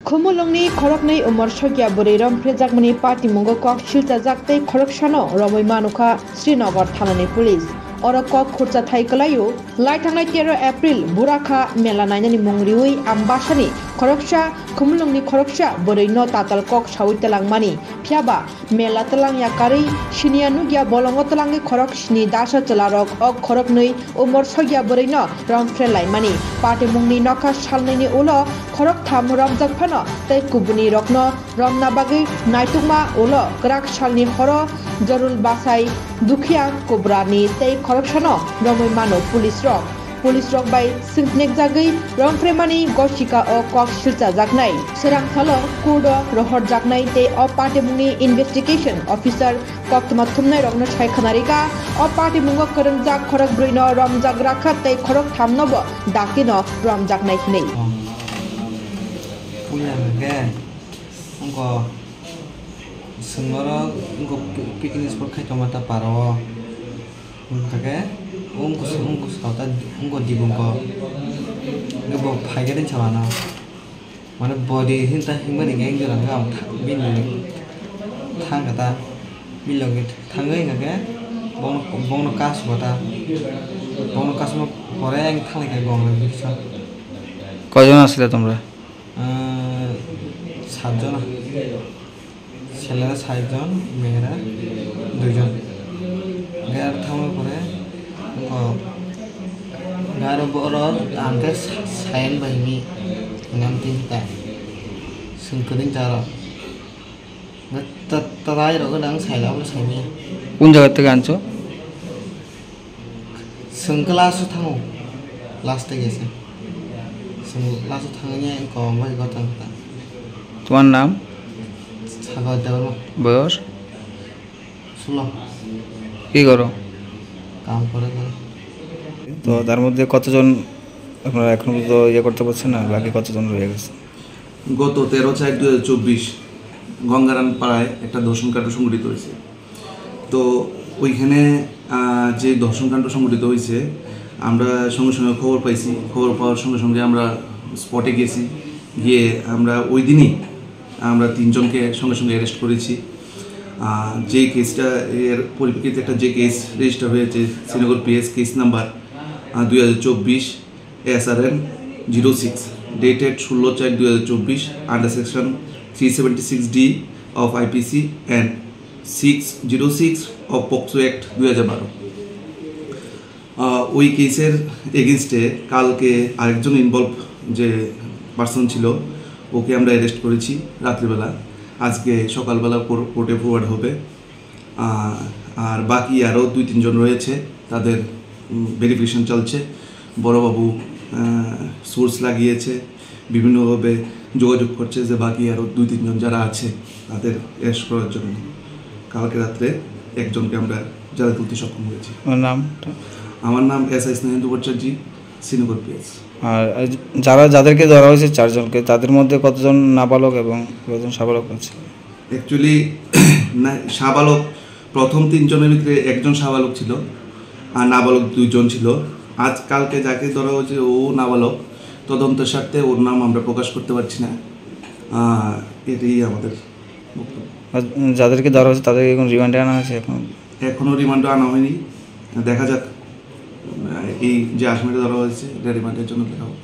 Khumulungni khoroknai umar shogya buriram prejakmani party mungo kok shilta jaktei khoroksano romoi manuka Srinagar thanani police ora kok khurcha thaikalayo laitangnai 13 April burakha mela nainani mungriui ambasani khoroksha khumulungni khoroksha burino tatal kok sawitelang phiaba mela telang yakari sinianu gya bolongo telangi khorok sini dasha chalarok ok khoroknai umar shogya burino romfre laimani party mungni nokha salnaini ulo khorok tham ramjak phano tei kubuni rokno romna bagi naitungma ulo krak salni horo jarul basai dukhia kobrani tei khoroksano romoi mano police rok bai singnek jagai romfremani goshika o kok silcha jaknai serang thalo kudo rohor jaknai tei o party mungni investigation officer koktma thumnai rokno saikhanarika o party mungo korong jak khorok brino rom jak rakha tei khorok thamnobo dakino rom jaknai hinei punya engko sengoro engko piknik sport khai tomata paro engke ungkus kata engko dibungko ngebo phaigen chalana mane body hinta himani geng jora ngam bin thang kata bilogi thangai ngake bongno kas bota bongno kas mo pore ang thangai ke gong bisa কয়জন আসলে তোমরা 7 জন ছেলেরা 7 জন মেয়েরা 2 জন গার থামার পরে গার বড় আঙ্কের সাইন বাহিনী নাম তিনটা সংকদিন যারা তারাই রগদাং সাইলাও সাইনি কোন জায়গা থেকে আনছো সংকলাসু থামো লাস্টে গেছে লাস্টে থাঙ্গিয়ে কমাই কথা তোমার নাম সাগর দেওয়া বয়স 16 কি করো কাম করে তো তার মধ্যে কতজন আপনারা এখন তো ইয়ে করতে পারছেন না বাকি কতজন রয়ে গেছে গত 13/4/2024 গঙ্গারান পাড়ায় একটা দর্শনকাণ্ড সংঘটিত হয়েছে তো ওইখানে যে দর্শনকাণ্ড সংঘটিত হয়েছে আমরা সঙ্গে সঙ্গে খবর পাইছি খবর পাওয়ার সঙ্গে সঙ্গে আমরা স্পটে গেছি গিয়ে আমরা ওই দিনই আমরা 3 জনকে সঙ্গে সঙ্গে অ্যারেস্ট করেছি যে কেসটা এর পরিপ্রেক্ষিতে একটা যে কেস রেজিস্টার হয়েছে Srinagar PS case number 2024 SRN 06 dated 16/4/2024 under section 376D of IPC and 606 of POCSO act 2012 ওই কেসের এগেনস্টে কালকে আরেকজন ইনভলভ যে পার্সন ছিল ওকে আমরা অ্যারেস্ট করেছি রাত্রিবেলা আজকে সকালবেলা কোর্টে ফরওয়ার্ড হবে আর বাকি আরও 2-3 জন রয়েছে তাদের ভেরিফিকেশন চলছে বড়বাবু সোর্স লাগিয়েছে বিভিন্নভাবে যোগাযোগ করছে যে বাকি আরও 2-3 জন যারা আছে তাদের অ্যারেস্ট করার জন্য কালকে রাত্রে একজনকে আমরা জালে তুলতে সক্ষম হয়েছি আমার নাম SI স্নেহেন্দু ভট্টাচার্য শ্রীনগর পিএস আর যাদেরকে ধরা হয়েছে 4 জনকে তাদের মধ্যে কতজন নাবালক এবং কতজন সাবালক আছে অ্যাকচুয়ালি সাবালক প্রথম 3 জনের ভিতরে একজন সাবালক ছিল আর নাবালক 2 জন ছিল আজ কালকে যাকে ধরা হয়েছে ও নাবালক তদন্তের স্বার্থে ওর নাম আমরা প্রকাশ করতে পারছি না এটাই আমাদের বক্তব্য যাদেরকে ধরা হয়েছে তাদেরকে এখন রিমান্ডে আনা হয়েছে এখনও রিমান্ডে আনা হয়নি দেখা যাক এই যে আসামিটা ধরা হয়েছে এটা রিমান্ডের জন্য দেখা হবে